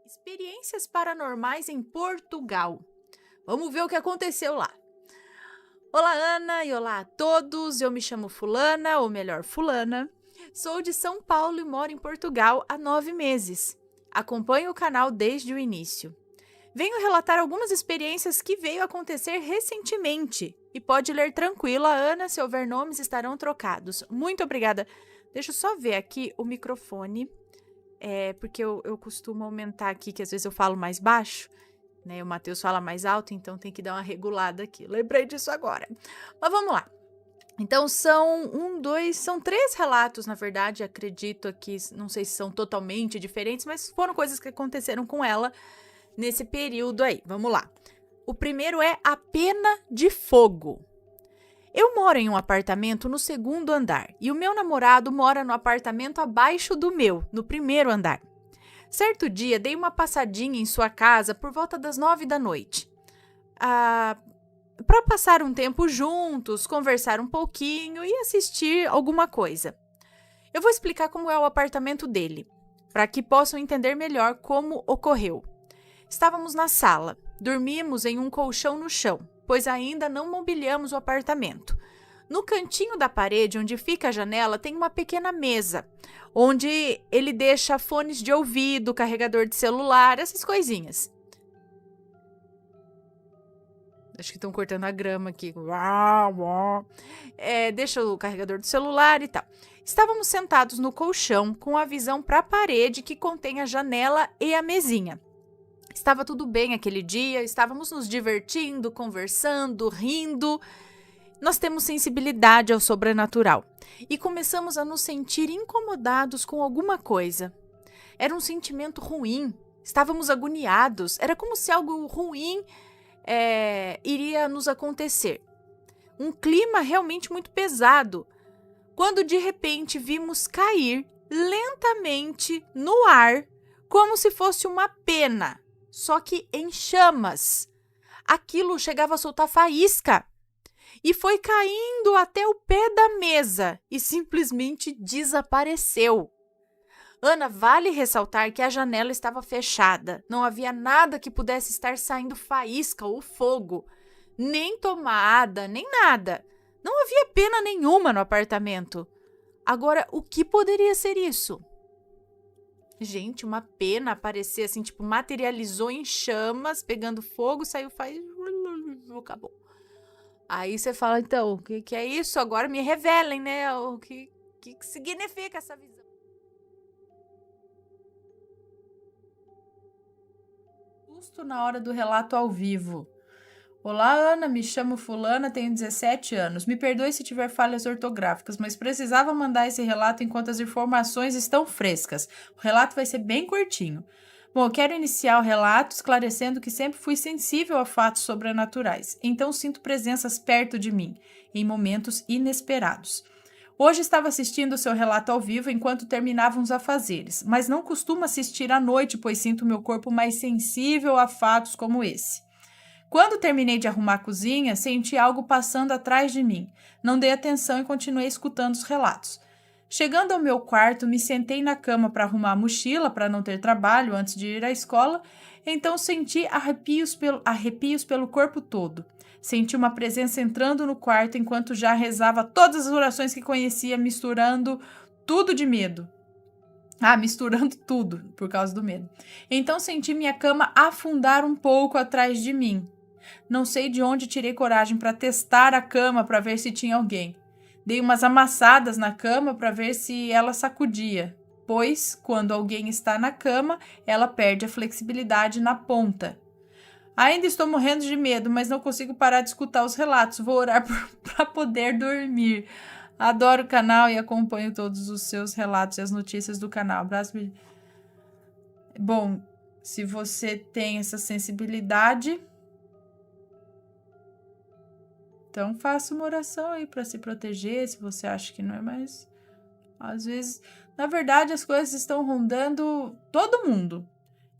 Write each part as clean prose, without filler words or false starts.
Experiências paranormais em Portugal. Vamos ver o que aconteceu lá. Olá, Ana, e olá a todos. Eu me chamo Fulana, ou melhor, Fulana. Sou de São Paulo e moro em Portugal há 9 meses. Acompanho o canal desde o início. Venho relatar algumas experiências que veio acontecer recentemente. E pode ler tranquila, Ana, se houver nomes estarão trocados. Muito obrigada. Deixa eu só ver aqui o microfone. Porque eu costumo aumentar aqui, que às vezes eu falo mais baixo, né? O Matheus fala mais alto, então tem que dar uma regulada aqui. Lembrei disso agora. Mas vamos lá. Então são 3 relatos, na verdade, acredito aqui, não sei se são totalmente diferentes, mas foram coisas que aconteceram com ela nesse período aí. Vamos lá. O primeiro é a pena de fogo. Eu moro em um apartamento no 2º andar e o meu namorado mora no apartamento abaixo do meu, no 1º andar. Certo dia, dei uma passadinha em sua casa por volta das 9 da noite. Para passar um tempo juntos, conversar um pouquinho e assistir alguma coisa. Eu vou explicar como é o apartamento dele, para que possam entender melhor como ocorreu. Estávamos na sala, dormimos em um colchão no chão, pois ainda não mobiliamos o apartamento. No cantinho da parede, onde fica a janela, tem uma pequena mesa, onde ele deixa fones de ouvido, carregador de celular, essas coisinhas. Acho que estão cortando a grama aqui. Deixa o carregador do celular e tal. Estávamos sentados no colchão, com a visão para a parede que contém a janela e a mesinha. Estava tudo bem aquele dia, estávamos nos divertindo, conversando, rindo. Nós temos sensibilidade ao sobrenatural e começamos a nos sentir incomodados com alguma coisa. Era um sentimento ruim, estávamos agoniados, era como se algo ruim iria nos acontecer. Um clima realmente muito pesado, quando de repente vimos cair lentamente no ar, como se fosse uma pena, só que em chamas. Aquilo chegava a soltar faísca. E foi caindo até o pé da mesa e simplesmente desapareceu. Ana, vale ressaltar que a janela estava fechada. Não havia nada que pudesse estar saindo faísca ou fogo. Nem tomada, nem nada. Não havia pena nenhuma no apartamento. Agora, o que poderia ser isso? Gente, uma pena aparecer assim, tipo, materializou em chamas, pegando fogo, saiu faísca, acabou. Aí você fala, então, o que é isso? Agora me revelem, né? O que significa essa visão? Susto na hora do relato ao vivo. Olá, Ana, me chamo Fulana, tenho 17 anos. Me perdoe se tiver falhas ortográficas, mas precisava mandar esse relato enquanto as informações estão frescas. O relato vai ser bem curtinho. Bom, eu quero iniciar o relato esclarecendo que sempre fui sensível a fatos sobrenaturais, então sinto presenças perto de mim, em momentos inesperados. Hoje estava assistindo o seu relato ao vivo enquanto terminavam os afazeres, mas não costumo assistir à noite, pois sinto meu corpo mais sensível a fatos como esse. Quando terminei de arrumar a cozinha, senti algo passando atrás de mim. Não dei atenção e continuei escutando os relatos. Chegando ao meu quarto, me sentei na cama para arrumar a mochila para não ter trabalho antes de ir à escola, então senti arrepios pelo corpo todo. Senti uma presença entrando no quarto enquanto já rezava todas as orações que conhecia, misturando tudo de medo. Misturando tudo por causa do medo. Então senti minha cama afundar um pouco atrás de mim. Não sei de onde tirei coragem para testar a cama para ver se tinha alguém. Dei umas amassadas na cama para ver se ela sacudia, pois, quando alguém está na cama, ela perde a flexibilidade na ponta. Ainda estou morrendo de medo, mas não consigo parar de escutar os relatos. Vou orar para poder dormir. Adoro o canal e acompanho todos os seus relatos e as notícias do canal. Abraço. Bom, se você tem essa sensibilidade, então faça uma oração aí para se proteger, se você acha que não é mais. Às vezes, na verdade, as coisas estão rondando todo mundo.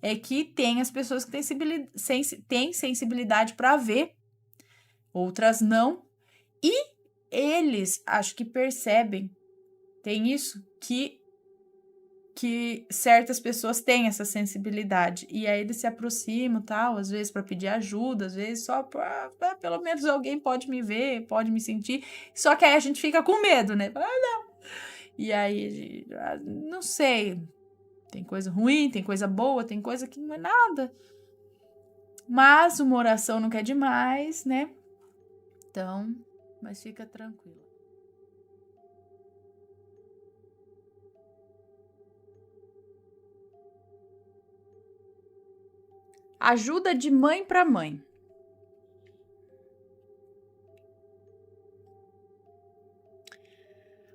É que tem as pessoas que têm sensibilidade para ver, outras não. E eles, acho que percebem, tem isso, que que certas pessoas têm essa sensibilidade. E aí eles se aproximam, tal, às vezes para pedir ajuda, às vezes só para pelo menos alguém pode me ver, pode me sentir. Só que aí a gente fica com medo, né? Não. E aí, não sei, tem coisa ruim, tem coisa boa, tem coisa que não é nada. Mas uma oração não quer demais, né? Então, mas fica tranquilo. Ajuda de mãe para mãe.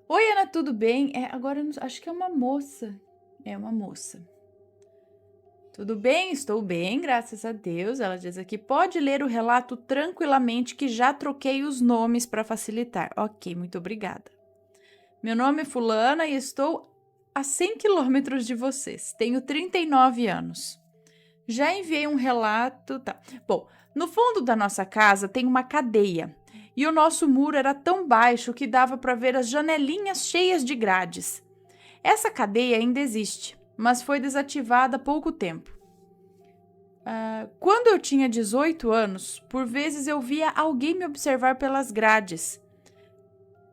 Oi, Ana, tudo bem? Agora eu não, acho que é uma moça. É uma moça. Tudo bem? Estou bem, graças a Deus. Ela diz aqui, pode ler o relato tranquilamente que já troquei os nomes para facilitar. Ok, muito obrigada. Meu nome é Fulana e estou a 100 quilômetros de vocês. Tenho 39 anos. Já enviei um relato... Tá. Bom, no fundo da nossa casa tem uma cadeia e o nosso muro era tão baixo que dava para ver as janelinhas cheias de grades. Essa cadeia ainda existe, mas foi desativada há pouco tempo. Quando eu tinha 18 anos, por vezes eu via alguém me observar pelas grades.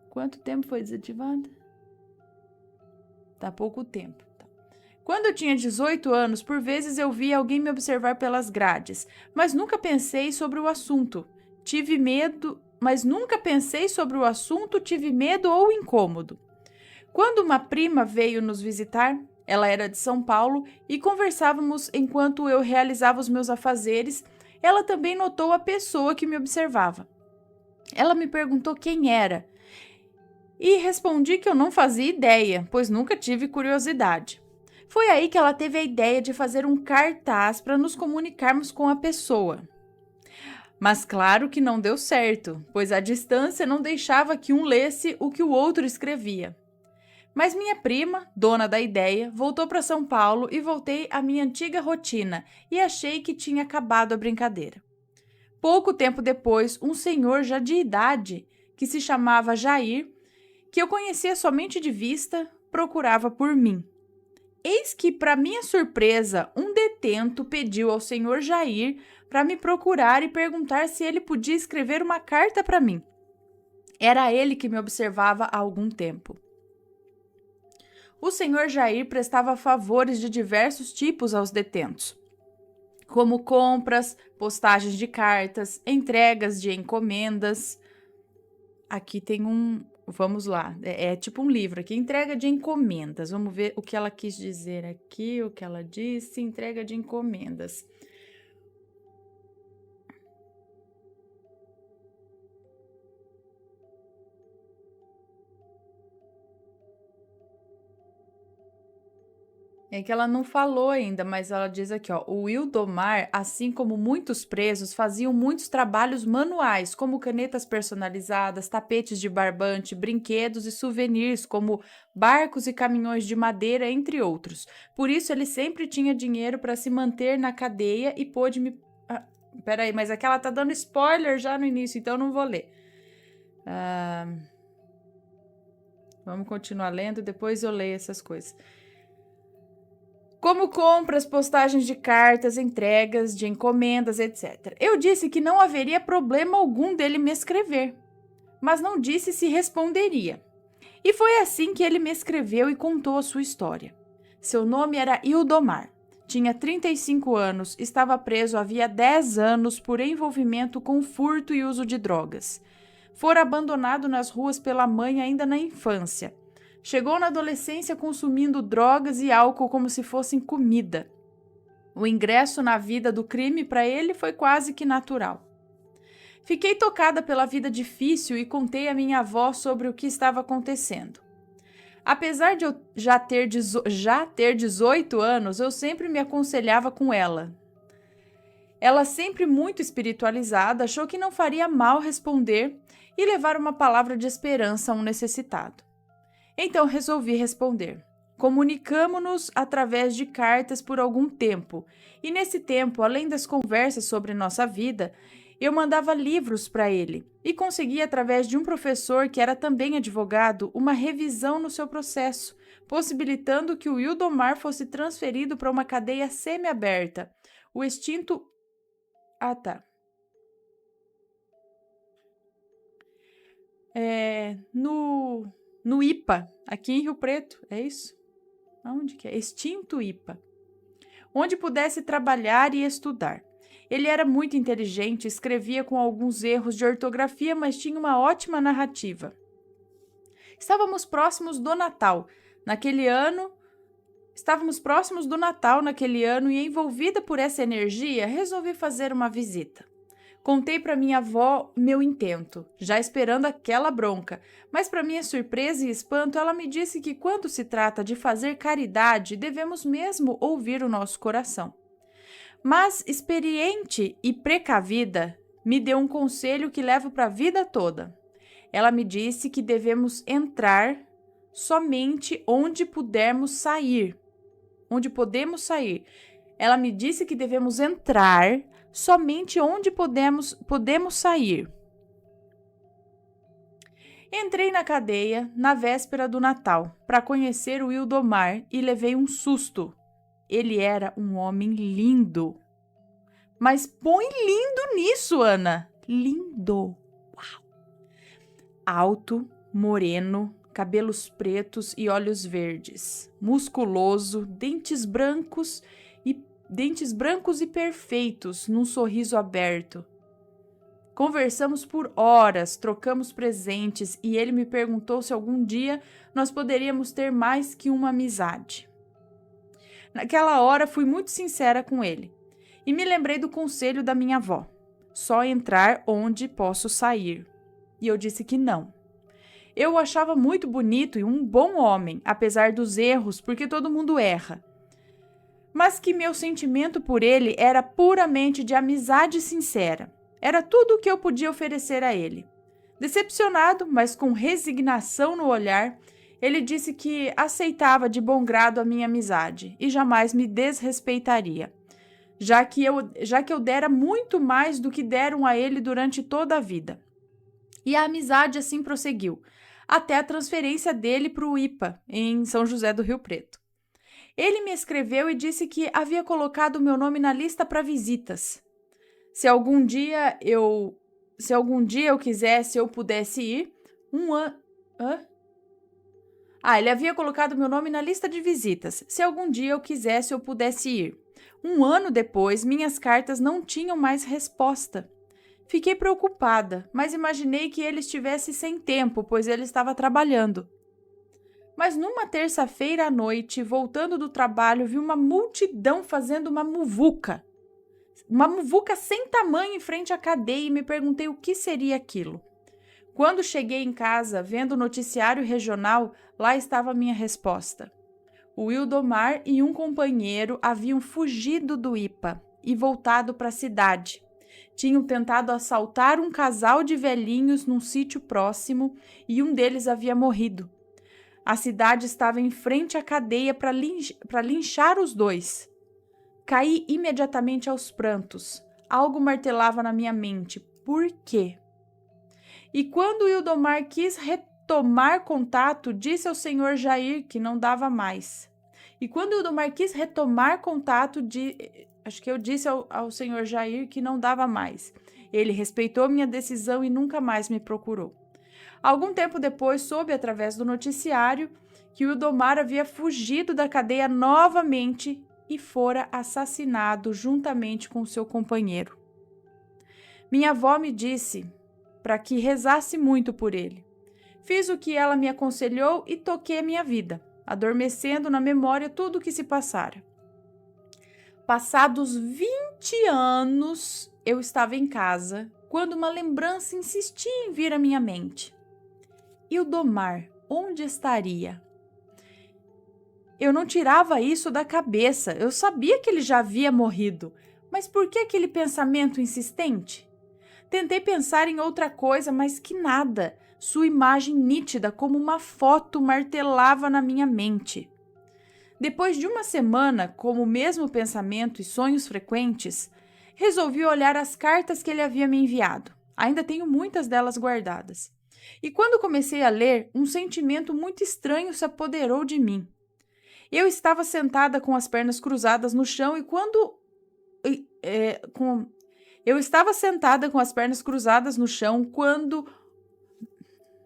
Quanto tempo foi desativada? Tá pouco tempo. Tá. Quando eu tinha 18 anos, por vezes eu via alguém me observar pelas grades, mas nunca pensei sobre o assunto. Tive medo ou incômodo. Quando uma prima veio nos visitar, ela era de São Paulo, e conversávamos enquanto eu realizava os meus afazeres, ela também notou a pessoa que me observava. Ela me perguntou quem era, e respondi que eu não fazia ideia, pois nunca tive curiosidade. Foi aí que ela teve a ideia de fazer um cartaz para nos comunicarmos com a pessoa. Mas claro que não deu certo, pois a distância não deixava que um lesse o que o outro escrevia. Mas minha prima, dona da ideia, voltou para São Paulo e voltei à minha antiga rotina e achei que tinha acabado a brincadeira. Pouco tempo depois, um senhor já de idade, que se chamava Jair, que eu conhecia somente de vista, procurava por mim. Eis que, para minha surpresa, um detento pediu ao senhor Jair para me procurar e perguntar se ele podia escrever uma carta para mim. Era ele que me observava há algum tempo. O senhor Jair prestava favores de diversos tipos aos detentos, como compras, postagens de cartas, entregas de encomendas. Aqui tem vamos lá, é tipo um livro aqui, entrega de encomendas. Vamos ver o que ela quis dizer aqui, o que ela disse, entrega de encomendas. É que ela não falou ainda, mas ela diz aqui, ó, o Wildomar, assim como muitos presos, faziam muitos trabalhos manuais, como canetas personalizadas, tapetes de barbante, brinquedos e souvenirs, como barcos e caminhões de madeira, entre outros. Por isso, ele sempre tinha dinheiro para se manter na cadeia e pôde me... peraí, mas aqui ela tá dando spoiler já no início, então eu não vou ler. Vamos continuar lendo, depois eu leio essas coisas. Como compras, postagens de cartas, entregas de encomendas, etc. Eu disse que não haveria problema algum dele me escrever, mas não disse se responderia. E foi assim que ele me escreveu e contou a sua história. Seu nome era Ildomar, tinha 35 anos, estava preso havia 10 anos por envolvimento com furto e uso de drogas. Fora abandonado nas ruas pela mãe ainda na infância. Chegou na adolescência consumindo drogas e álcool como se fossem comida. O ingresso na vida do crime para ele foi quase que natural. Fiquei tocada pela vida difícil e contei à minha avó sobre o que estava acontecendo. Apesar de eu já ter 18 anos, eu sempre me aconselhava com ela. Ela, sempre muito espiritualizada, achou que não faria mal responder e levar uma palavra de esperança a um necessitado. Então resolvi responder. Comunicamo-nos através de cartas por algum tempo, e nesse tempo, além das conversas sobre nossa vida, Eu mandava livros para ele e consegui, através de um professor que era também advogado, uma revisão no seu processo, possibilitando que o Wildomar fosse transferido para uma cadeia semiaberta. O extinto... Ah, tá. No IPA, aqui em Rio Preto, é isso? Aonde que é? Extinto IPA. Onde pudesse trabalhar e estudar. Ele era muito inteligente, escrevia com alguns erros de ortografia, mas tinha uma ótima narrativa. Estávamos próximos do Natal naquele ano e, envolvida por essa energia, resolvi fazer uma visita. Contei para minha avó meu intento, já esperando aquela bronca, mas para minha surpresa e espanto, ela me disse que quando se trata de fazer caridade, devemos mesmo ouvir o nosso coração. Mas, experiente e precavida, me deu um conselho que levo para a vida toda. Ela me disse que devemos entrar somente onde pudermos sair. Onde podemos sair. Ela me disse que devemos entrar somente onde podemos sair. Entrei na cadeia na véspera do Natal para conhecer o Wildomar e levei um susto. Ele era um homem lindo. Mas põe lindo nisso, Ana. Lindo. Uau. Alto, moreno, cabelos pretos e olhos verdes. Musculoso, dentes brancos e perfeitos, num sorriso aberto. Conversamos por horas, trocamos presentes e ele me perguntou se algum dia nós poderíamos ter mais que uma amizade. Naquela hora fui muito sincera com ele e me lembrei do conselho da minha avó: só entrar onde posso sair. E eu disse que não. Eu o achava muito bonito e um bom homem, apesar dos erros, porque todo mundo erra. Mas que meu sentimento por ele era puramente de amizade sincera. Era tudo o que eu podia oferecer a ele. Decepcionado, mas com resignação no olhar, ele disse que aceitava de bom grado a minha amizade e jamais me desrespeitaria, já que eu dera muito mais do que deram a ele durante toda a vida. E a amizade assim prosseguiu, até a transferência dele para o IPA, em São José do Rio Preto. Ele me escreveu e disse que havia colocado meu nome na lista para visitas. Se algum dia eu quisesse ou pudesse ir, ele havia colocado meu nome na lista de visitas. Se algum dia eu quisesse ou pudesse ir. 1 ano depois, minhas cartas não tinham mais resposta. Fiquei preocupada, mas imaginei que ele estivesse sem tempo, pois ele estava trabalhando. Mas numa terça-feira à noite, voltando do trabalho, vi uma multidão fazendo uma muvuca. Uma muvuca sem tamanho em frente à cadeia e me perguntei o que seria aquilo. Quando cheguei em casa, vendo o noticiário regional, lá estava a minha resposta. O Wildomar e um companheiro haviam fugido do IPA e voltado para a cidade. Tinham tentado assaltar um casal de velhinhos num sítio próximo e um deles havia morrido. A cidade estava em frente à cadeia para linchar os dois. Caí imediatamente aos prantos. Algo martelava na minha mente. Por quê? E quando o Wildomar quis retomar contato, disse ao senhor Jair que não dava mais. Eu disse ao senhor Jair que não dava mais. Ele respeitou minha decisão e nunca mais me procurou. Algum tempo depois, soube através do noticiário que o Wildomar havia fugido da cadeia novamente e fora assassinado juntamente com seu companheiro. Minha avó me disse para que rezasse muito por ele. Fiz o que ela me aconselhou e toquei a minha vida, adormecendo na memória tudo o que se passara. Passados 20 anos, eu estava em casa, quando uma lembrança insistia em vir à minha mente. Wildomar, onde estaria? Eu não tirava isso da cabeça, eu sabia que ele já havia morrido, mas por que aquele pensamento insistente? Tentei pensar em outra coisa, mas que nada. Sua imagem nítida como uma foto martelava na minha mente. Depois de uma semana com o mesmo pensamento e sonhos frequentes, Resolvi olhar as cartas que ele havia me enviado. Ainda tenho muitas delas guardadas. E quando comecei a ler, um sentimento muito estranho se apoderou de mim. Eu estava sentada com as pernas cruzadas no chão Eu estava sentada com as pernas cruzadas no chão quando...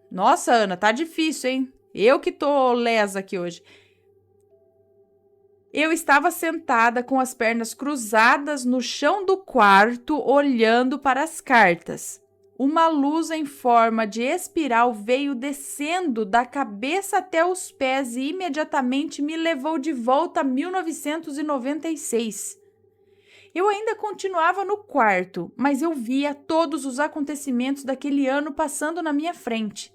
Nossa, Ana, tá difícil, hein? Eu que tô lesa aqui hoje. Eu estava sentada com as pernas cruzadas no chão do quarto, olhando para as cartas. Uma luz em forma de espiral veio descendo da cabeça até os pés e imediatamente me levou de volta a 1996. Eu ainda continuava no quarto, mas eu via todos os acontecimentos daquele ano passando na minha frente.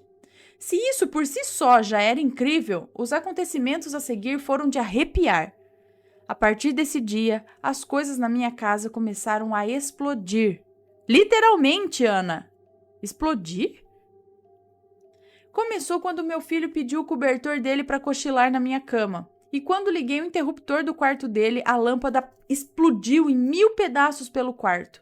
Se isso por si só já era incrível, os acontecimentos a seguir foram de arrepiar. A partir desse dia, as coisas na minha casa começaram a explodir. Literalmente, Ana. Explodir? Começou quando meu filho pediu o cobertor dele para cochilar na minha cama. E quando liguei o interruptor do quarto dele, a lâmpada explodiu em 1000 pedaços pelo quarto.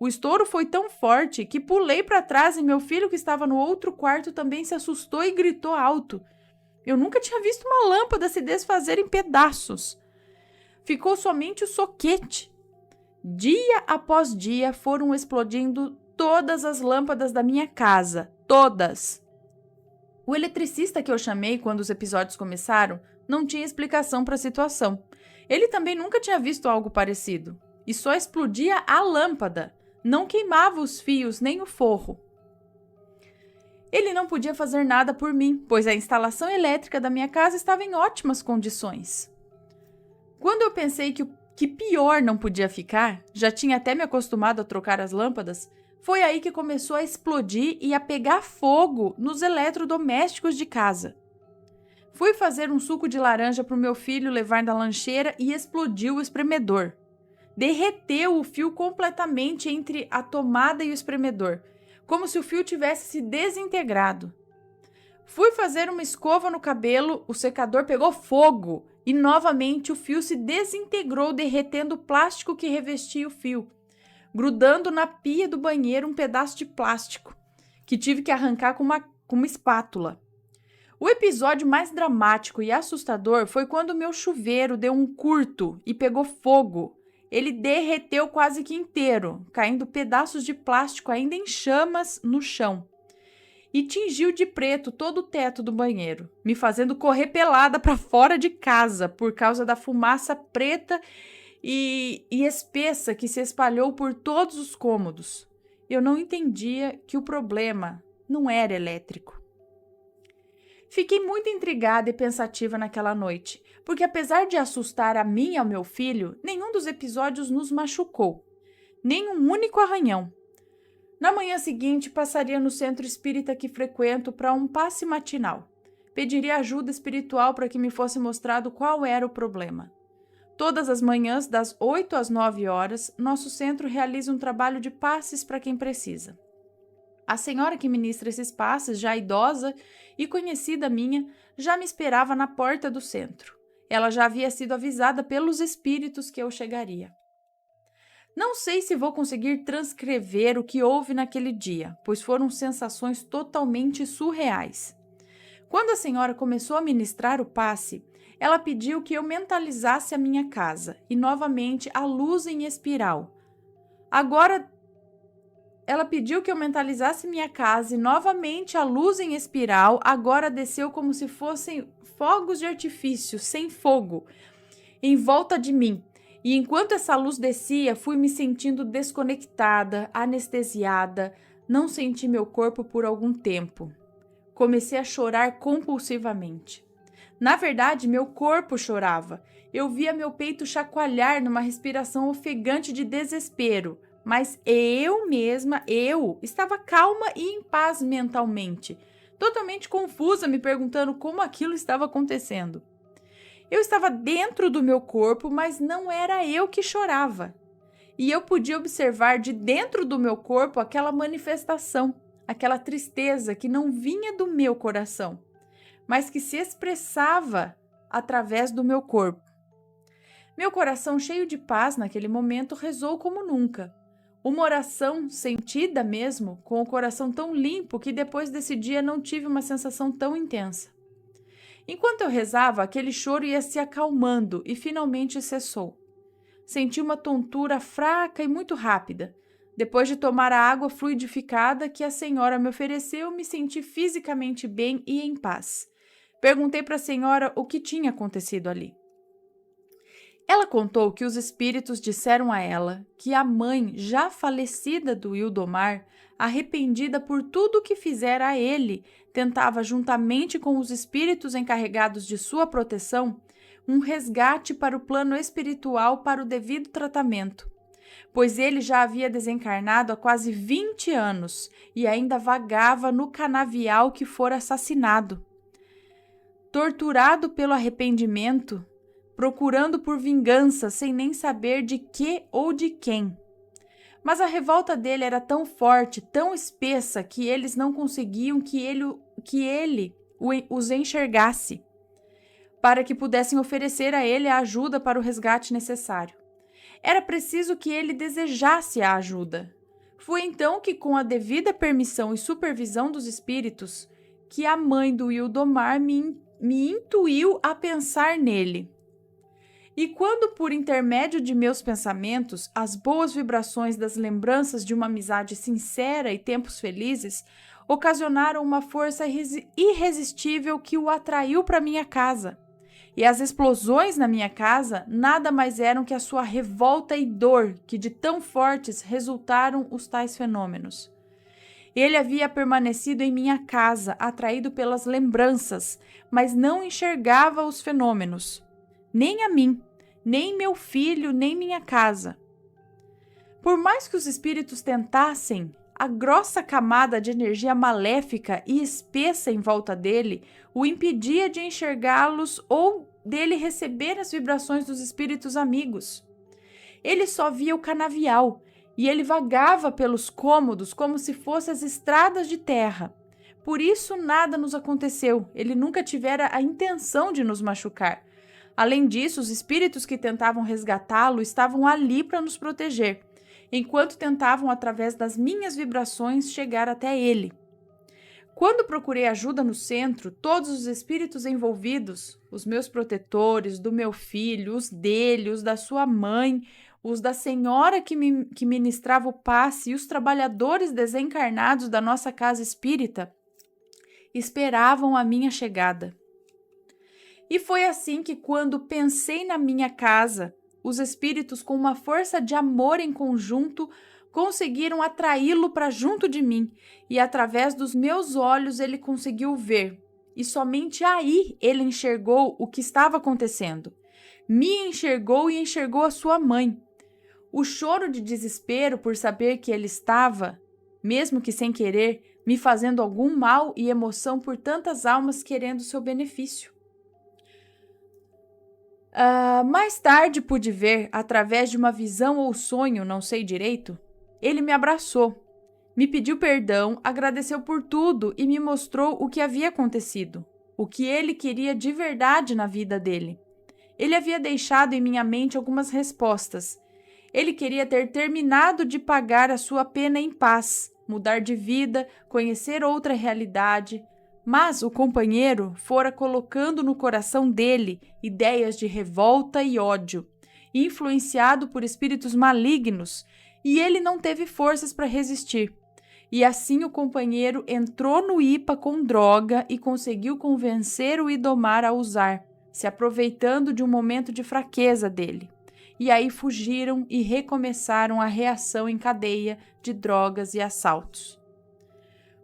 O estouro foi tão forte que pulei para trás e meu filho, que estava no outro quarto, também se assustou e gritou alto. Eu nunca tinha visto uma lâmpada se desfazer em pedaços. Ficou somente o soquete. Dia após dia foram explodindo todas as lâmpadas da minha casa. Todas. O eletricista que eu chamei quando os episódios começaram não tinha explicação para a situação. Ele também nunca tinha visto algo parecido. E só explodia a lâmpada. Não queimava os fios nem o forro. Ele não podia fazer nada por mim, pois a instalação elétrica da minha casa estava em ótimas condições. Quando eu pensei que pior não podia ficar, já tinha até me acostumado a trocar as lâmpadas, foi aí que começou a explodir e a pegar fogo nos eletrodomésticos de casa. Fui fazer um suco de laranja para o meu filho levar na lancheira e explodiu o espremedor. Derreteu o fio completamente entre a tomada e o espremedor, como se o fio tivesse se desintegrado. Fui fazer uma escova no cabelo, o secador pegou fogo e novamente o fio se desintegrou, derretendo o plástico que revestia o fio, grudando na pia do banheiro um pedaço de plástico, que tive que arrancar com uma espátula. O episódio mais dramático e assustador foi quando o meu chuveiro deu um curto e pegou fogo. Ele derreteu quase que inteiro, caindo pedaços de plástico ainda em chamas no chão. E tingiu de preto todo o teto do banheiro, me fazendo correr pelada para fora de casa por causa da fumaça preta e espessa que se espalhou por todos os cômodos. Eu não entendia que o problema não era elétrico. Fiquei muito intrigada e pensativa naquela noite, porque apesar de assustar a mim e ao meu filho, nenhum dos episódios nos machucou, nem um único arranhão. Na manhã seguinte, passaria no centro espírita que frequento para um passe matinal. Pediria ajuda espiritual para que me fosse mostrado qual era o problema. Todas as manhãs, das 8 às 9 horas, nosso centro realiza um trabalho de passes para quem precisa. A senhora que ministra esses passes, já idosa e conhecida minha, já me esperava na porta do centro. Ela já havia sido avisada pelos espíritos que eu chegaria. Não sei se vou conseguir transcrever o que houve naquele dia, pois foram sensações totalmente surreais. Quando a senhora começou a ministrar o passe, ela pediu que eu mentalizasse a minha casa e novamente a luz em espiral. Ela pediu que eu mentalizasse minha casa e novamente a luz em espiral agora desceu como se fossem fogos de artifício, sem fogo, em volta de mim. E enquanto essa luz descia, fui me sentindo desconectada, anestesiada, não senti meu corpo por algum tempo. Comecei a chorar compulsivamente. Na verdade, meu corpo chorava. Eu via meu peito chacoalhar numa respiração ofegante de desespero. Mas eu mesma, estava calma e em paz mentalmente, totalmente confusa, me perguntando como aquilo estava acontecendo. Eu estava dentro do meu corpo, mas não era eu que chorava. E eu podia observar de dentro do meu corpo aquela manifestação, aquela tristeza que não vinha do meu coração, mas que se expressava através do meu corpo. Meu coração cheio de paz naquele momento rezou como nunca. Uma oração sentida mesmo, com o coração tão limpo que depois desse dia não tive uma sensação tão intensa. Enquanto eu rezava, aquele choro ia se acalmando e finalmente cessou. Senti uma tontura fraca e muito rápida. Depois de tomar a água fluidificada que a senhora me ofereceu, me senti fisicamente bem e em paz. Perguntei para a senhora o que tinha acontecido ali. Ela contou que os espíritos disseram a ela que a mãe, já falecida do Ildomar, arrependida por tudo o que fizera a ele, tentava, juntamente com os espíritos encarregados de sua proteção, um resgate para o plano espiritual para o devido tratamento, pois ele já havia desencarnado há quase 20 anos e ainda vagava no canavial que fora assassinado. Torturado pelo arrependimento, procurando por vingança sem nem saber de que ou de quem. Mas a revolta dele era tão forte, tão espessa, que eles não conseguiam que ele os enxergasse, para que pudessem oferecer a ele a ajuda para o resgate necessário. Era preciso que ele desejasse a ajuda. Foi então que, com a devida permissão e supervisão dos espíritos, que a mãe do Ildomar me intuiu a pensar nele. E quando, por intermédio de meus pensamentos, as boas vibrações das lembranças de uma amizade sincera e tempos felizes ocasionaram uma força irresistível que o atraiu para minha casa. E as explosões na minha casa nada mais eram que a sua revolta e dor, que de tão fortes resultaram os tais fenômenos. Ele havia permanecido em minha casa, atraído pelas lembranças, mas não enxergava os fenômenos. Nem a mim, nem meu filho, nem minha casa. Por mais que os espíritos tentassem, a grossa camada de energia maléfica e espessa em volta dele o impedia de enxergá-los ou dele receber as vibrações dos espíritos amigos. Ele só via o canavial e ele vagava pelos cômodos como se fossem as estradas de terra. Por isso nada nos aconteceu, ele nunca tivera a intenção de nos machucar. Além disso, os espíritos que tentavam resgatá-lo estavam ali para nos proteger, enquanto tentavam, através das minhas vibrações, chegar até ele. Quando procurei ajuda no centro, todos os espíritos envolvidos, os meus protetores, do meu filho, os dele, os da sua mãe, os da senhora que ministrava o passe e os trabalhadores desencarnados da nossa casa espírita, esperavam a minha chegada. E foi assim que, quando pensei na minha casa, os espíritos, com uma força de amor em conjunto, conseguiram atraí-lo para junto de mim, e através dos meus olhos ele conseguiu ver. E somente aí ele enxergou o que estava acontecendo. Me enxergou e enxergou a sua mãe. O choro de desespero por saber que ele estava, mesmo que sem querer, me fazendo algum mal e emoção por tantas almas querendo seu benefício. Mais tarde pude ver, através de uma visão ou sonho, não sei direito, ele me abraçou, me pediu perdão, agradeceu por tudo e me mostrou o que havia acontecido, o que ele queria de verdade na vida dele. Ele havia deixado em minha mente algumas respostas. Ele queria ter terminado de pagar a sua pena em paz, mudar de vida, conhecer outra realidade. Mas o companheiro fora colocando no coração dele ideias de revolta e ódio, influenciado por espíritos malignos, e ele não teve forças para resistir. E assim o companheiro entrou no IPA com droga e conseguiu convencer o Ildomar a usar, se aproveitando de um momento de fraqueza dele. E aí fugiram e recomeçaram a reação em cadeia de drogas e assaltos.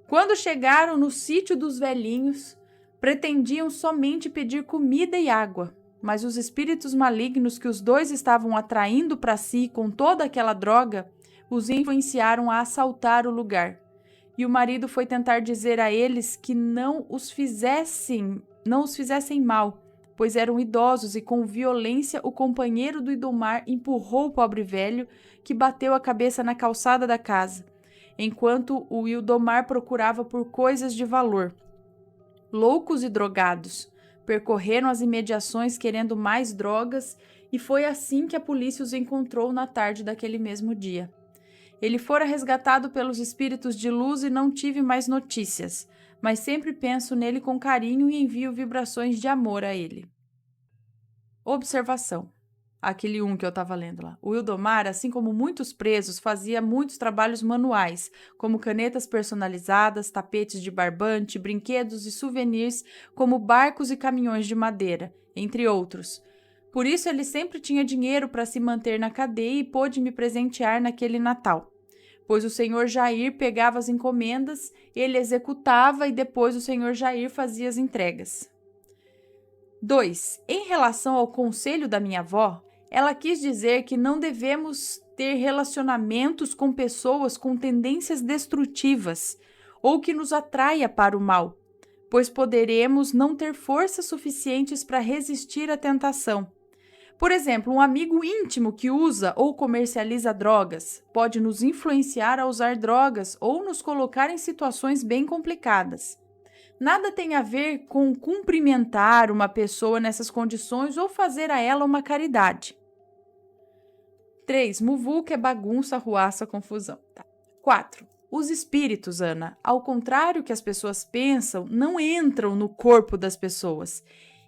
Quando chegaram no sítio dos velhinhos, pretendiam somente pedir comida e água, mas os espíritos malignos que os dois estavam atraindo para si com toda aquela droga, os influenciaram a assaltar o lugar. E o marido foi tentar dizer a eles que não os fizessem mal, pois eram idosos, e com violência o companheiro do Ildomar empurrou o pobre velho, que bateu a cabeça na calçada da casa, enquanto o Ildomar procurava por coisas de valor. Loucos e drogados, percorreram as imediações querendo mais drogas e foi assim que a polícia os encontrou na tarde daquele mesmo dia. Ele fora resgatado pelos espíritos de luz e não tive mais notícias, mas sempre penso nele com carinho e envio vibrações de amor a ele. Observação. Aquele que eu estava lendo lá. O Wildomar, assim como muitos presos, fazia muitos trabalhos manuais, como canetas personalizadas, tapetes de barbante, brinquedos e souvenirs, como barcos e caminhões de madeira, entre outros. Por isso ele sempre tinha dinheiro para se manter na cadeia e pôde me presentear naquele Natal. Pois o senhor Jair pegava as encomendas, ele executava e depois o senhor Jair fazia as entregas. 2. Em relação ao conselho da minha avó, ela quis dizer que não devemos ter relacionamentos com pessoas com tendências destrutivas ou que nos atraia para o mal, pois poderemos não ter forças suficientes para resistir à tentação. Por exemplo, um amigo íntimo que usa ou comercializa drogas pode nos influenciar a usar drogas ou nos colocar em situações bem complicadas. Nada tem a ver com cumprimentar uma pessoa nessas condições ou fazer a ela uma caridade. 3. Muvuca é bagunça, arruaça, confusão. 4. Os espíritos, Ana, ao contrário que as pessoas pensam, não entram no corpo das pessoas.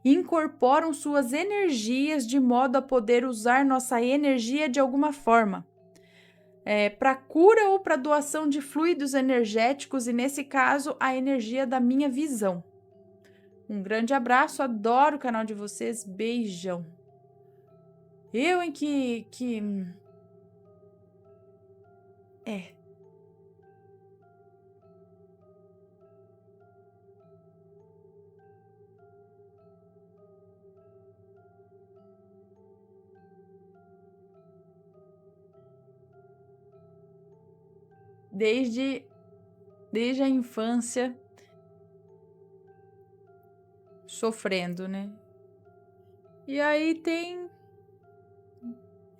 Incorporam suas energias de modo a poder usar nossa energia de alguma forma. Para cura ou para doação de fluidos energéticos e, nesse caso, a energia da minha visão. Um grande abraço, adoro o canal de vocês, beijão. Desde a infância sofrendo, né? E aí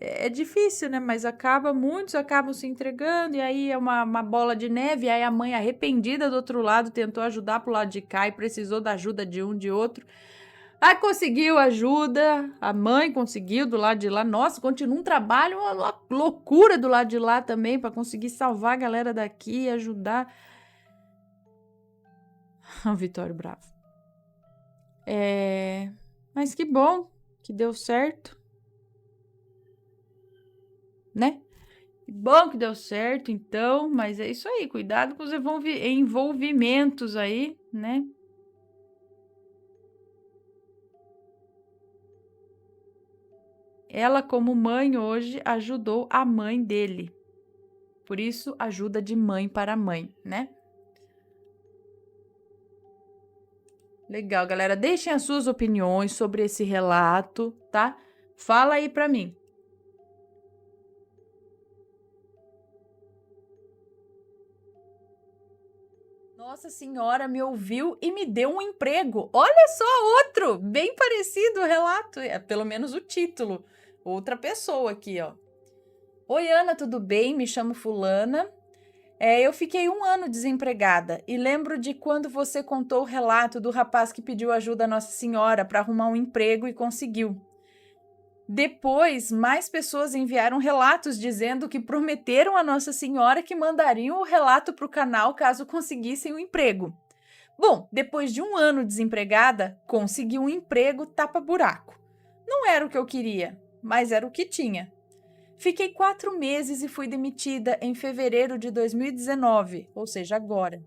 é difícil, né? Mas muitos acabam se entregando, e aí é uma bola de neve, e aí a mãe arrependida do outro lado tentou ajudar pro lado de cá e precisou da ajuda de um, de outro. Aí conseguiu ajuda, a mãe conseguiu do lado de lá. Nossa, continua um trabalho, uma loucura do lado de lá também, para conseguir salvar a galera daqui e ajudar. O Vitório bravo. Mas que bom que deu certo. Né? Que bom que deu certo, então. Mas é isso aí, cuidado com os envolvimentos aí, né? Ela, como mãe hoje, ajudou a mãe dele. Por isso, ajuda de mãe para mãe, né? Legal, galera. Deixem as suas opiniões sobre esse relato, tá? Fala aí pra mim. Nossa Senhora me ouviu e me deu um emprego. Olha só, outro, bem parecido o relato, pelo menos o título. Outra pessoa aqui, ó. Oi, Ana, tudo bem? Me chamo Fulana. Eu fiquei 1 ano desempregada e lembro de quando você contou o relato do rapaz que pediu ajuda a Nossa Senhora para arrumar um emprego e conseguiu. Depois, mais pessoas enviaram relatos dizendo que prometeram a Nossa Senhora que mandariam o relato para o canal caso conseguissem o emprego. Bom, depois de 1 ano desempregada, consegui um emprego tapa-buraco. Não era o que eu queria, mas era o que tinha. Fiquei 4 meses e fui demitida em fevereiro de 2019, ou seja, agora,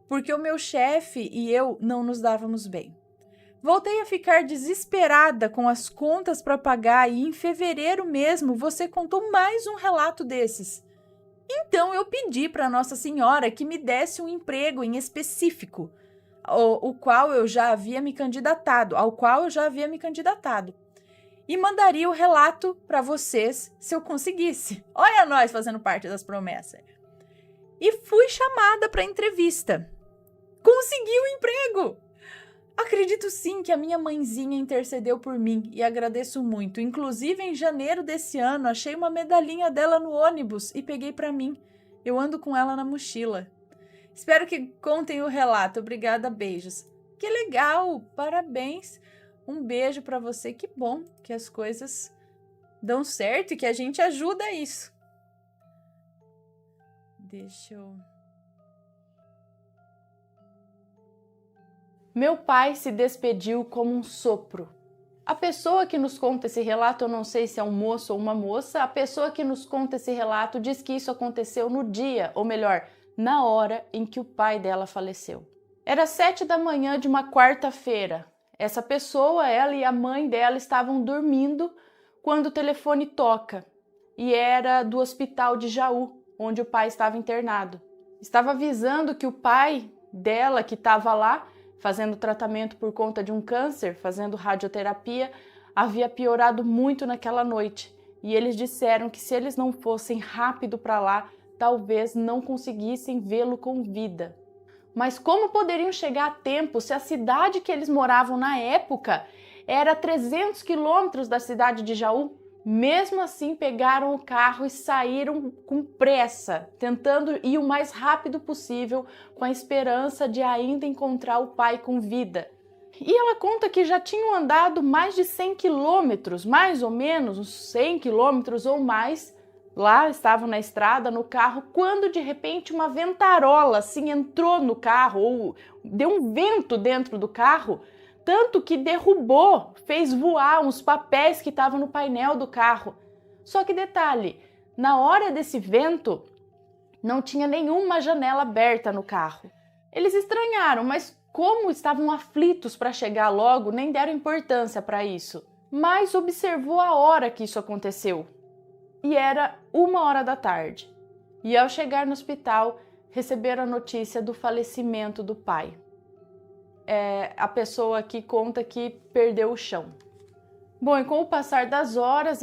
porque o meu chefe e eu não nos dávamos bem. Voltei a ficar desesperada com as contas para pagar e em fevereiro mesmo você contou mais um relato desses. Então eu pedi para Nossa Senhora que me desse um emprego em específico, ao qual eu já havia me candidatado. E mandaria o relato para vocês se eu conseguisse. Olha nós fazendo parte das promessas. E fui chamada para entrevista. Consegui o emprego! Acredito sim que a minha mãezinha intercedeu por mim e agradeço muito. Inclusive, em janeiro desse ano, achei uma medalhinha dela no ônibus e peguei para mim. Eu ando com ela na mochila. Espero que contem o relato. Obrigada, beijos. Que legal! Parabéns! Um beijo para você. Que bom que as coisas dão certo e que a gente ajuda isso. Deixa eu... Meu pai se despediu como um sopro. A pessoa que nos conta esse relato, eu não sei se é um moço ou uma moça, a pessoa que nos conta esse relato diz que isso aconteceu no dia, ou melhor, na hora em que o pai dela faleceu. Era 7 da manhã de uma quarta-feira. Essa pessoa, ela e a mãe dela estavam dormindo quando o telefone toca, e era do hospital de Jaú, onde o pai estava internado. Estava avisando que o pai dela, que estava lá, fazendo tratamento por conta de um câncer, fazendo radioterapia, havia piorado muito naquela noite. E eles disseram que se eles não fossem rápido para lá, talvez não conseguissem vê-lo com vida. Mas como poderiam chegar a tempo se a cidade que eles moravam na época era a 300 quilômetros da cidade de Jaú? Mesmo assim, pegaram o carro e saíram com pressa, tentando ir o mais rápido possível, com a esperança de ainda encontrar o pai com vida. E ela conta que já tinham andado mais de 100 quilômetros, mais ou menos, uns 100 quilômetros ou mais. Lá estavam na estrada, no carro, quando de repente uma ventarola assim entrou no carro, ou deu um vento dentro do carro, tanto que derrubou, fez voar uns papéis que estavam no painel do carro. Só que detalhe, na hora desse vento, não tinha nenhuma janela aberta no carro. Eles estranharam, mas como estavam aflitos para chegar logo, nem deram importância para isso. Mas observou a hora que isso aconteceu. E era 1h da tarde. E ao chegar no hospital, receberam a notícia do falecimento do pai. A pessoa que conta que perdeu o chão. Bom, e com o passar das horas,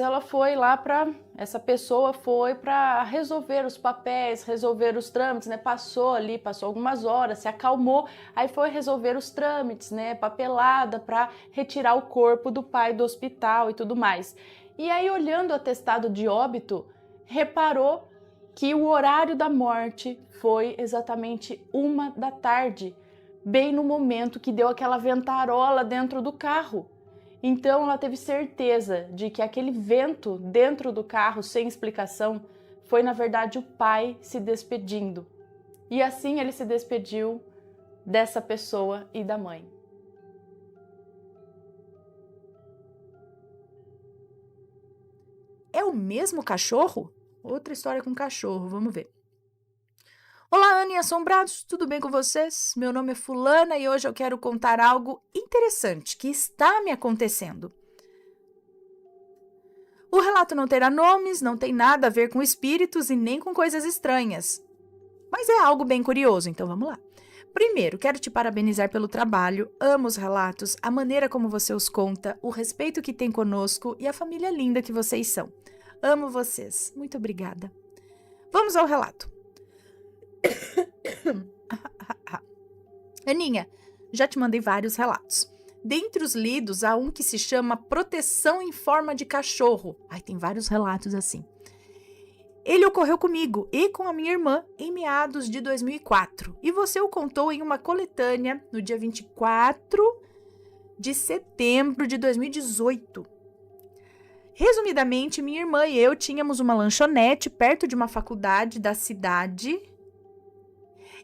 essa pessoa foi para resolver os papéis, resolver os trâmites, né? Passou algumas horas, se acalmou, aí foi resolver os trâmites, né? Papelada para retirar o corpo do pai do hospital e tudo mais. E aí, olhando o atestado de óbito, reparou que o horário da morte foi exatamente 1 da tarde, bem no momento que deu aquela ventarola dentro do carro. Então ela teve certeza de que aquele vento dentro do carro, sem explicação, foi na verdade o pai se despedindo. E assim ele se despediu dessa pessoa e da mãe. É o mesmo cachorro? Outra história com cachorro, vamos ver. Olá, Ana e assombrados, tudo bem com vocês? Meu nome é Fulana e hoje eu quero contar algo interessante que está me acontecendo. O relato não terá nomes, não tem nada a ver com espíritos e nem com coisas estranhas. Mas é algo bem curioso, então vamos lá. Primeiro, quero te parabenizar pelo trabalho, amo os relatos, a maneira como você os conta, o respeito que tem conosco e a família linda que vocês são. Amo vocês. Muito obrigada. Vamos ao relato. Aninha, já te mandei vários relatos. Dentre os lidos, há um que se chama Proteção em Forma de Cachorro. Ai, tem vários relatos assim. Ele ocorreu comigo e com a minha irmã em meados de 2004. E você o contou em uma coletânea no dia 24 de setembro de 2018. Resumidamente, minha irmã e eu tínhamos uma lanchonete perto de uma faculdade da cidade.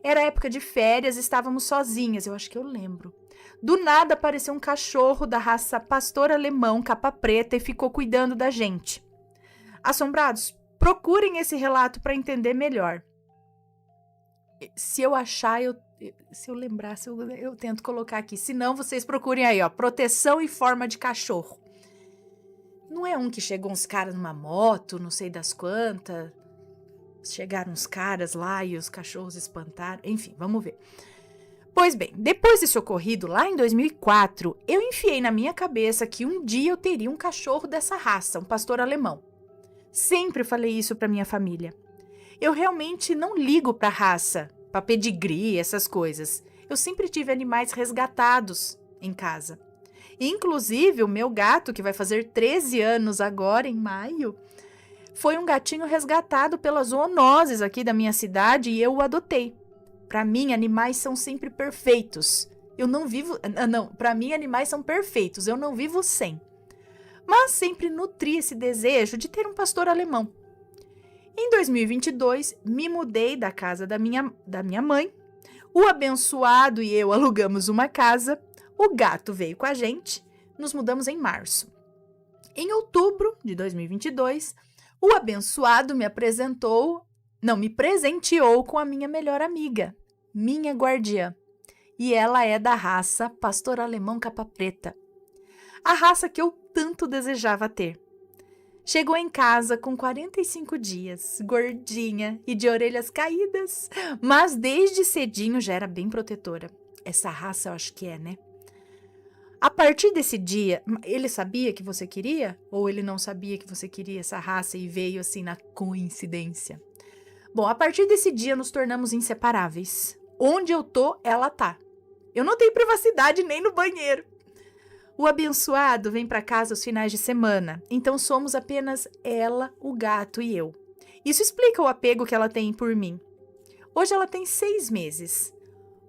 Era época de férias, estávamos sozinhas, eu acho que eu lembro. Do nada apareceu um cachorro da raça pastor alemão, capa preta, e ficou cuidando da gente. Assombrados, procurem esse relato para entender melhor. Se eu achar, se eu lembrar, eu tento colocar aqui. Se não, vocês procurem aí, ó, Proteção em Forma de Cachorro. Não é um que chegou uns caras numa moto, não sei das quantas... Chegaram uns caras lá e os cachorros espantaram. Enfim, vamos ver. Pois bem, depois desse ocorrido, lá em 2004, eu enfiei na minha cabeça que um dia eu teria um cachorro dessa raça, um pastor alemão. Sempre falei isso para minha família. Eu realmente não ligo para raça, para pedigree, essas coisas. Eu sempre tive animais resgatados em casa. Inclusive, o meu gato, que vai fazer 13 anos agora, em maio... Foi um gatinho resgatado pelas zoonoses aqui da minha cidade e eu o adotei. Para mim, animais são sempre perfeitos. Eu não vivo... Não, pra mim animais são perfeitos, eu não vivo sem. Mas sempre nutri esse desejo de ter um pastor alemão. Em 2022, me mudei da casa da minha mãe. O abençoado e eu alugamos uma casa. O gato veio com a gente. Nos mudamos em março. Em outubro de 2022, o abençoado me presenteou com a minha melhor amiga, minha guardiã. E ela é da raça pastor alemão capa preta. A raça que eu tanto desejava ter. Chegou em casa com 45 dias, gordinha e de orelhas caídas, mas desde cedinho já era bem protetora. Essa raça eu acho que é, né? A partir desse dia, ele sabia que você queria? Ou ele não sabia que você queria essa raça e veio assim na coincidência? Bom, a partir desse dia nos tornamos inseparáveis. Onde eu tô, ela tá. Eu não tenho privacidade nem no banheiro. O abençoado vem para casa aos finais de semana, então somos apenas ela, o gato e eu. Isso explica o apego que ela tem por mim. Hoje ela tem 6 meses.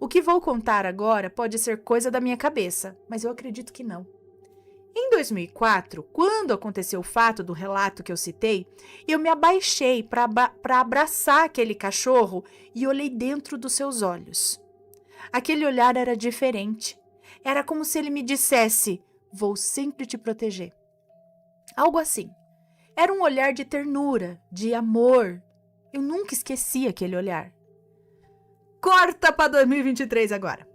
O que vou contar agora pode ser coisa da minha cabeça, mas eu acredito que não. Em 2004, quando aconteceu o fato do relato que eu citei, eu me abaixei para abraçar aquele cachorro e olhei dentro dos seus olhos. Aquele olhar era diferente. Era como se ele me dissesse: vou sempre te proteger. Algo assim. Era um olhar de ternura, de amor. Eu nunca esqueci aquele olhar. Corta para 2023 agora.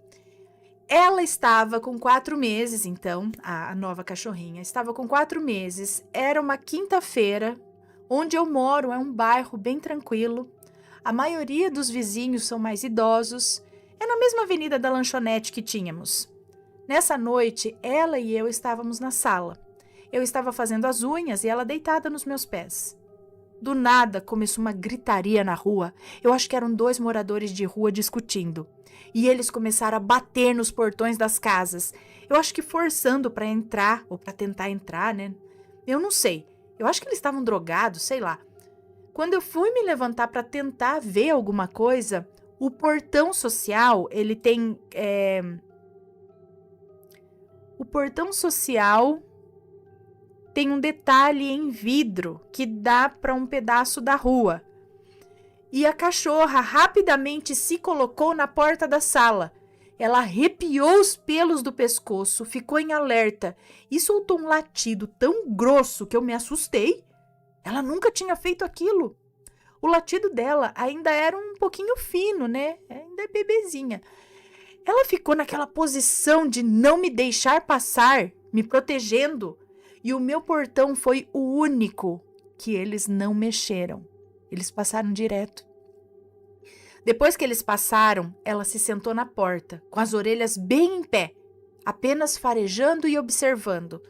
Ela estava com 4 meses, então, a nova cachorrinha estava com 4 meses. Era uma quinta-feira. Onde eu moro é um bairro bem tranquilo. A maioria dos vizinhos são mais idosos. É na mesma avenida da lanchonete que tínhamos. Nessa noite, ela e eu estávamos na sala. Eu estava fazendo as unhas e ela deitada nos meus pés. Do nada, começou uma gritaria na rua. Eu acho que eram 2 moradores de rua discutindo. E eles começaram a bater nos portões das casas. Eu acho que forçando para entrar, ou para tentar entrar, né? Eu não sei. Eu acho que eles estavam drogados, sei lá. Quando eu fui me levantar para tentar ver alguma coisa, o portão social, ele tem... O portão social tem um detalhe em vidro que dá para um pedaço da rua. E a cachorra rapidamente se colocou na porta da sala. Ela arrepiou os pelos do pescoço, ficou em alerta e soltou um latido tão grosso que eu me assustei. Ela nunca tinha feito aquilo. O latido dela ainda era um pouquinho fino, né? Ainda é bebezinha. Ela ficou naquela posição de não me deixar passar, me protegendo. E o meu portão foi o único que eles não mexeram. Eles passaram direto. Depois que eles passaram, ela se sentou na porta, com as orelhas bem em pé, apenas farejando e observando.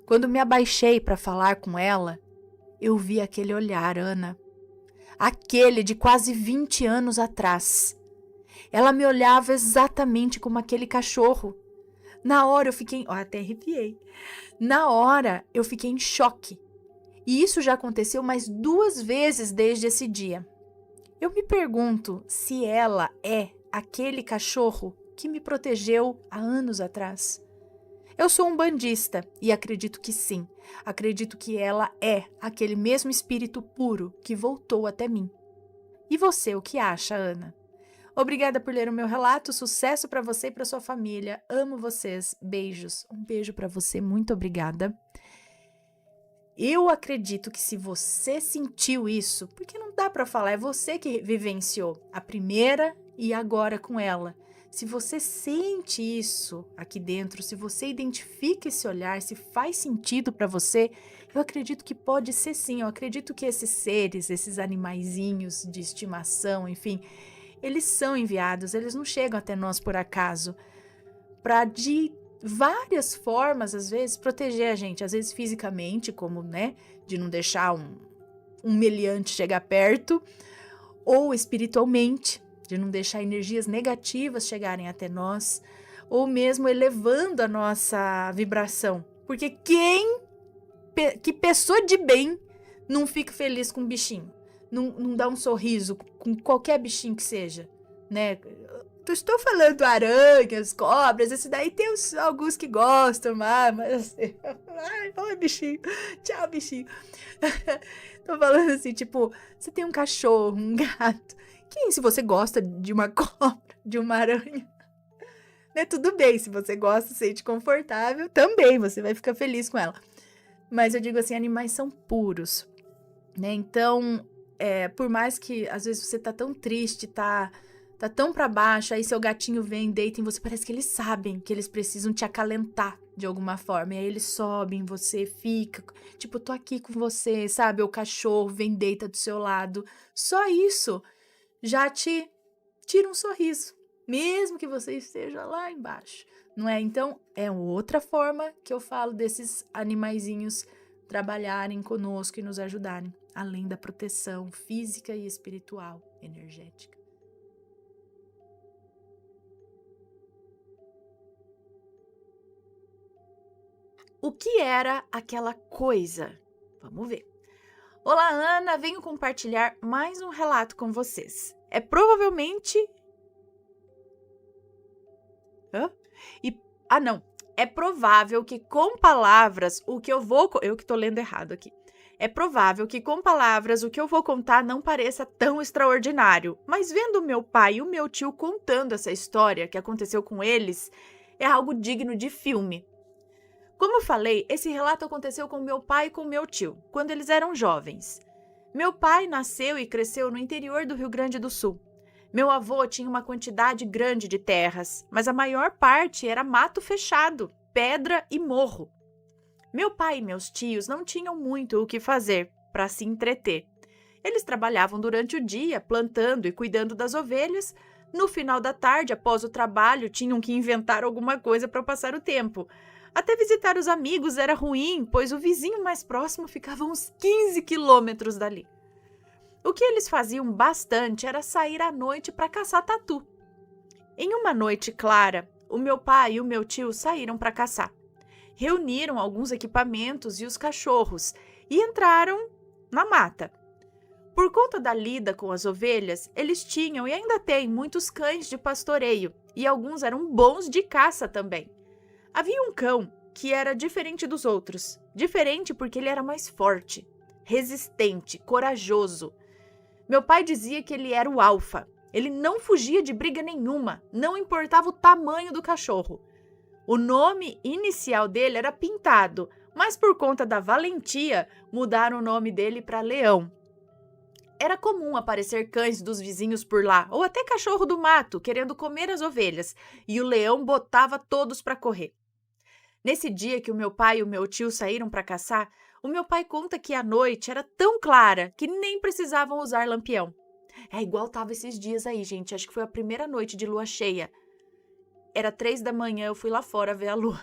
Quando me abaixei para falar com ela, eu vi aquele olhar, Ana. Aquele de quase 20 anos atrás. Ela me olhava exatamente como aquele cachorro. Na hora eu fiquei... até arrepiei. Na hora eu fiquei em choque. E isso já aconteceu mais 2 vezes desde esse dia. Eu me pergunto se ela é aquele cachorro que me protegeu há anos atrás. Eu sou um bandista e acredito que sim. Acredito que ela é aquele mesmo espírito puro que voltou até mim. E você, o que acha, Ana? Obrigada por ler o meu relato. Sucesso para você e para sua família. Amo vocês. Beijos. Um beijo para você. Muito obrigada. Eu acredito que se você sentiu isso, porque não dá para falar, é você que vivenciou a primeira e agora com ela. Se você sente isso aqui dentro, se você identifica esse olhar, se faz sentido para você, eu acredito que pode ser sim. Eu acredito que esses seres, esses animaizinhos de estimação, enfim, eles são enviados, eles não chegam até nós por acaso, para de várias formas, às vezes, proteger a gente, às vezes fisicamente, como, né, de não deixar um meliante chegar perto, ou espiritualmente, de não deixar energias negativas chegarem até nós, ou mesmo elevando a nossa vibração. Porque que pessoa de bem não fica feliz com um bichinho? Não dá um sorriso com qualquer bichinho que seja, né? estou falando aranhas, cobras, esse daí tem alguns que gostam, mas assim, ai, oi, bichinho, tchau, bichinho. Tô falando assim, tipo, você tem um cachorro, um gato, se você gosta de uma cobra, de uma aranha, né, tudo bem, se você gosta, se sente confortável, também você vai ficar feliz com ela. Mas eu digo assim, animais são puros, né, então, por mais que às vezes você tá tão triste, tá tão pra baixo, aí seu gatinho vem, deita em você, parece que eles sabem que eles precisam te acalentar de alguma forma, e aí eles sobem em você, fica, tipo, tô aqui com você, sabe, o cachorro vem, deita do seu lado, só isso já te tira um sorriso, mesmo que você esteja lá embaixo, não é? Então, é outra forma que eu falo desses animaizinhos trabalharem conosco e nos ajudarem, além da proteção física e espiritual, energética. O que era aquela coisa? Vamos ver. Olá, Ana, venho compartilhar mais um relato com vocês. É provavelmente... É provável que com palavras o que eu vou... Eu que tô lendo errado aqui. É provável que com palavras o que eu vou contar não pareça tão extraordinário, mas vendo meu pai e o meu tio contando essa história que aconteceu com eles, é algo digno de filme. Como eu falei, esse relato aconteceu com meu pai e com meu tio, quando eles eram jovens. Meu pai nasceu e cresceu no interior do Rio Grande do Sul. Meu avô tinha uma quantidade grande de terras, mas a maior parte era mato fechado, pedra e morro. Meu pai e meus tios não tinham muito o que fazer para se entreter. Eles trabalhavam durante o dia, plantando e cuidando das ovelhas. No final da tarde, após o trabalho, tinham que inventar alguma coisa para passar o tempo. Até visitar os amigos era ruim, pois o vizinho mais próximo ficava a uns 15 quilômetros dali. O que eles faziam bastante era sair à noite para caçar tatu. Em uma noite clara, o meu pai e o meu tio saíram para caçar. Reuniram alguns equipamentos e os cachorros e entraram na mata. Por conta da lida com as ovelhas, eles tinham e ainda têm muitos cães de pastoreio e alguns eram bons de caça também. Havia um cão que era diferente dos outros. Diferente porque ele era mais forte, resistente, corajoso. Meu pai dizia que ele era o alfa. Ele não fugia de briga nenhuma, não importava o tamanho do cachorro. O nome inicial dele era Pintado, mas por conta da valentia, mudaram o nome dele para Leão. Era comum aparecer cães dos vizinhos por lá, ou até cachorro do mato, querendo comer as ovelhas, e o Leão botava todos para correr. Nesse dia que o meu pai e o meu tio saíram para caçar, o meu pai conta que a noite era tão clara que nem precisavam usar lampião. É igual tava esses dias aí, gente. Acho que foi a primeira noite de lua cheia. Era 3 da manhã, eu fui lá fora ver a lua.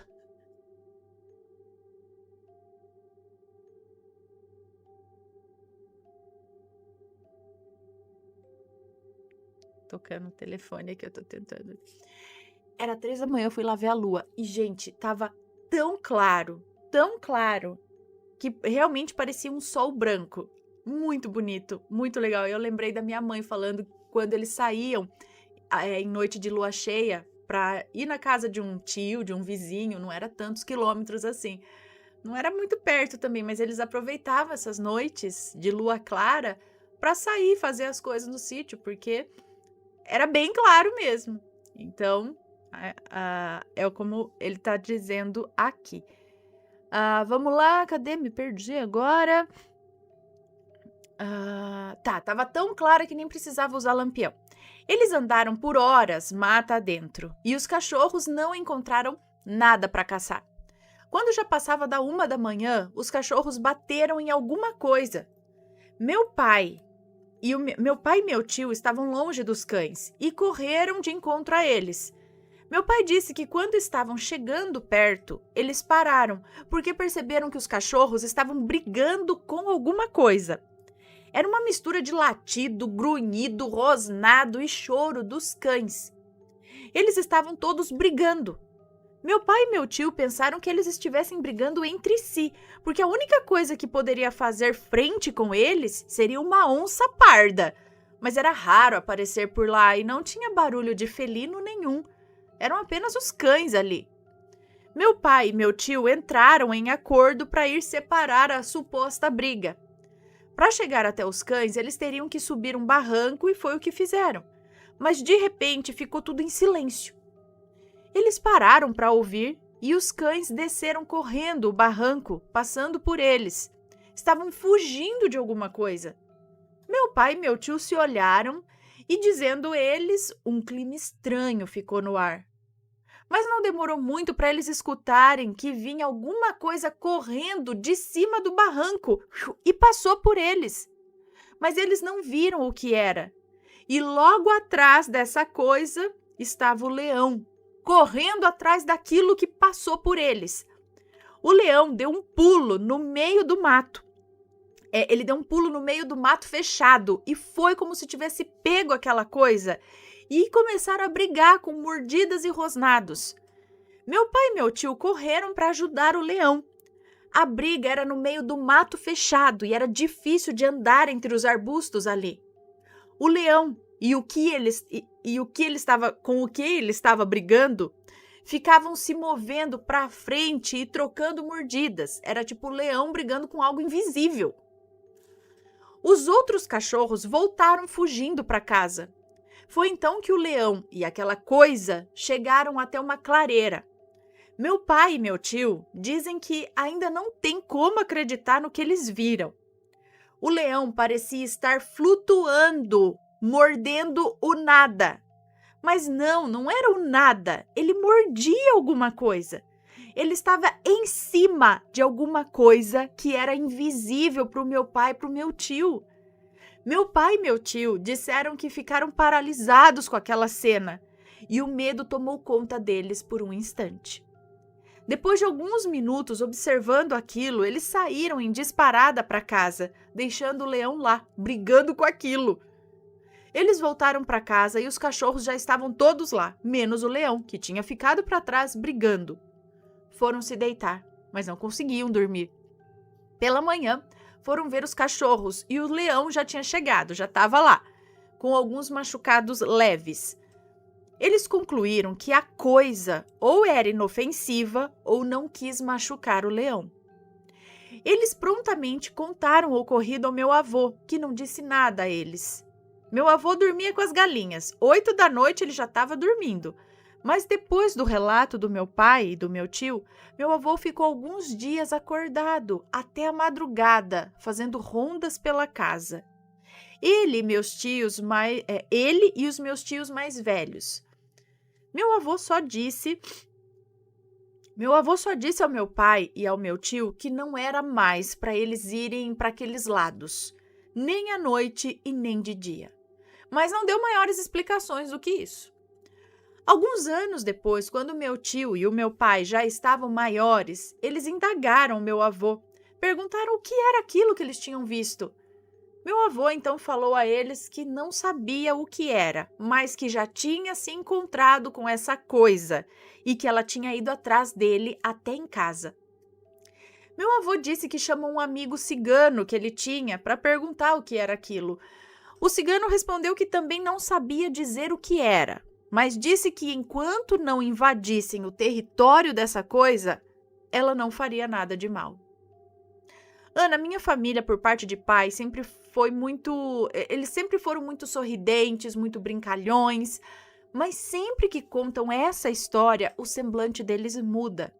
Tocando o telefone aqui, eu tô tentando. Era 3 da manhã, eu fui lá ver a lua. E, gente, tava tão claro, que realmente parecia um sol branco. Muito bonito, muito legal. Eu lembrei da minha mãe falando quando eles saíam em noite de lua cheia para ir na casa de um tio, de um vizinho, não era tantos quilômetros assim. Não era muito perto também, mas eles aproveitavam essas noites de lua clara para sair fazer as coisas no sítio, porque era bem claro mesmo. Então, é como ele está dizendo aqui. Vamos lá, cadê? Me perdi agora. Tava tão clara que nem precisava usar lampião. Eles andaram por horas mata adentro e os cachorros não encontraram nada para caçar. Quando já passava da 1 da manhã, os cachorros bateram em alguma coisa. Meu pai e meu tio estavam longe dos cães e correram de encontro a eles. Meu pai disse que quando estavam chegando perto, eles pararam porque perceberam que os cachorros estavam brigando com alguma coisa. Era uma mistura de latido, grunhido, rosnado e choro dos cães. Eles estavam todos brigando. Meu pai e meu tio pensaram que eles estivessem brigando entre si, porque a única coisa que poderia fazer frente com eles seria uma onça parda. mas era raro aparecer por lá e não tinha barulho de felino nenhum. Eram apenas os cães ali. Meu pai e meu tio entraram em acordo para ir separar a suposta briga. Para chegar até os cães, eles teriam que subir um barranco e foi o que fizeram. Mas de repente ficou tudo em silêncio. Eles pararam para ouvir e os cães desceram correndo o barranco, passando por eles. Estavam fugindo de alguma coisa. Meu pai e meu tio se olharam e, dizendo eles, um clima estranho ficou no ar. Mas não demorou muito para eles escutarem que vinha alguma coisa correndo de cima do barranco e passou por eles. Mas eles não viram o que era. E logo atrás dessa coisa estava o leão, correndo atrás daquilo que passou por eles. O leão deu um pulo no meio do mato. Ele deu um pulo no meio do mato fechado e foi como se tivesse pego aquela coisa e começaram a brigar com mordidas e rosnados. Meu pai e meu tio correram para ajudar o leão. A briga era no meio do mato fechado e era difícil de andar entre os arbustos ali. O leão com o que ele estava brigando ficavam se movendo para frente e trocando mordidas. Era tipo o leão brigando com algo invisível. Os outros cachorros voltaram fugindo para casa. Foi então que o leão e aquela coisa chegaram até uma clareira. Meu pai e meu tio dizem que ainda não tem como acreditar no que eles viram. O leão parecia estar flutuando, mordendo o nada. Mas não era o nada. Ele mordia alguma coisa. Ele estava em cima de alguma coisa que era invisível para o meu pai e para o meu tio. Meu pai e meu tio disseram que ficaram paralisados com aquela cena e o medo tomou conta deles por um instante. Depois de alguns minutos observando aquilo, eles saíram em disparada para casa, deixando o leão lá, brigando com aquilo. Eles voltaram para casa e os cachorros já estavam todos lá, menos o leão, que tinha ficado para trás brigando. Foram se deitar, mas não conseguiam dormir. Pela manhã, foram ver os cachorros e o leão já tinha chegado, já estava lá, com alguns machucados leves. Eles concluíram que a coisa ou era inofensiva ou não quis machucar o leão. Eles prontamente contaram o ocorrido ao meu avô, que não disse nada a eles. Meu avô dormia com as galinhas. 8 da noite ele já estava dormindo. Mas depois do relato do meu pai e do meu tio, meu avô ficou alguns dias acordado até a madrugada, fazendo rondas pela casa. Ele e os meus tios mais velhos. Meu avô só disse ao meu pai e ao meu tio que não era mais para eles irem para aqueles lados, nem à noite e nem de dia. Mas não deu maiores explicações do que isso. Alguns anos depois, quando meu tio e o meu pai já estavam maiores, eles indagaram o meu avô, perguntaram o que era aquilo que eles tinham visto. Meu avô então falou a eles que não sabia o que era, mas que já tinha se encontrado com essa coisa e que ela tinha ido atrás dele até em casa. Meu avô disse que chamou um amigo cigano que ele tinha para perguntar o que era aquilo. O cigano respondeu que também não sabia dizer o que era, mas disse que enquanto não invadissem o território dessa coisa, ela não faria nada de mal. Ana, minha família, por parte de pai, eles sempre foram muito sorridentes, muito brincalhões, mas sempre que contam essa história, o semblante deles muda.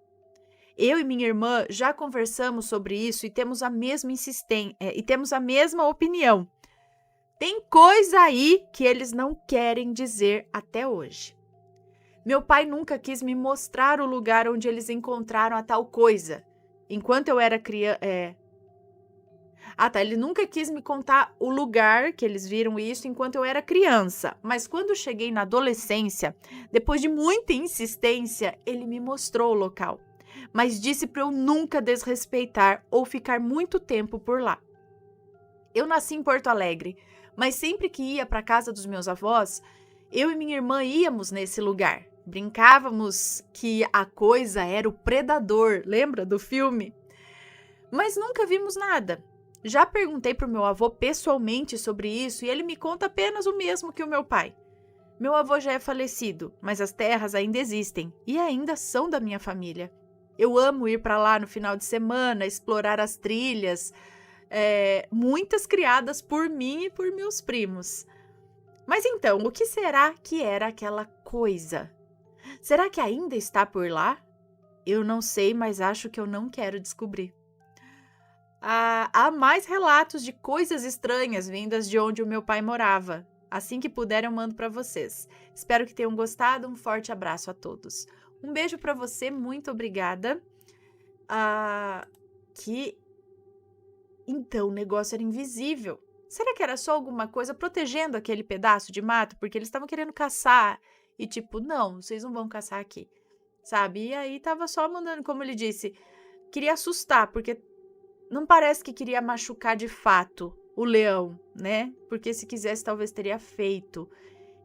Eu e minha irmã já conversamos sobre isso e temos a mesma opinião. Tem coisa aí que eles não querem dizer até hoje. Meu pai nunca quis me mostrar o lugar onde eles encontraram a tal coisa. Enquanto eu era criança... ele nunca quis me contar o lugar que eles viram isso enquanto eu era criança. Mas quando cheguei na adolescência, depois de muita insistência, ele me mostrou o local. Mas disse para eu nunca desrespeitar ou ficar muito tempo por lá. Eu nasci em Porto Alegre, mas sempre que ia para a casa dos meus avós, eu e minha irmã íamos nesse lugar. Brincávamos que a coisa era o predador, lembra do filme? Mas nunca vimos nada. Já perguntei pro meu avô pessoalmente sobre isso e ele me conta apenas o mesmo que o meu pai. Meu avô já é falecido, mas as terras ainda existem e ainda são da minha família. Eu amo ir para lá no final de semana, explorar as trilhas, muitas criadas por mim e por meus primos. Mas então, o que será que era aquela coisa? Será que ainda está por lá? Eu não sei, mas acho que eu não quero descobrir. Há mais relatos de coisas estranhas vindas de onde o meu pai morava. Assim que puder, eu mando para vocês. Espero que tenham gostado. Um forte abraço a todos. Um beijo para você, muito obrigada. Que então o negócio era invisível. Será que era só alguma coisa protegendo aquele pedaço de mato? Porque eles estavam querendo caçar. E tipo, não, vocês não vão caçar aqui. Sabe? E aí tava só mandando, como ele disse, queria assustar, porque não parece que queria machucar de fato o leão, né? Porque se quisesse, talvez teria feito.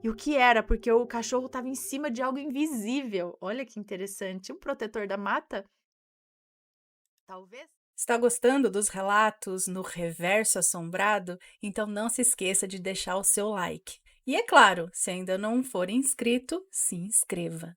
E o que era? Porque o cachorro estava em cima de algo invisível. Olha que interessante. Um protetor da mata? Talvez. Está gostando dos relatos no Reverso Assombrado? Então não se esqueça de deixar o seu like. E é claro, se ainda não for inscrito, se inscreva.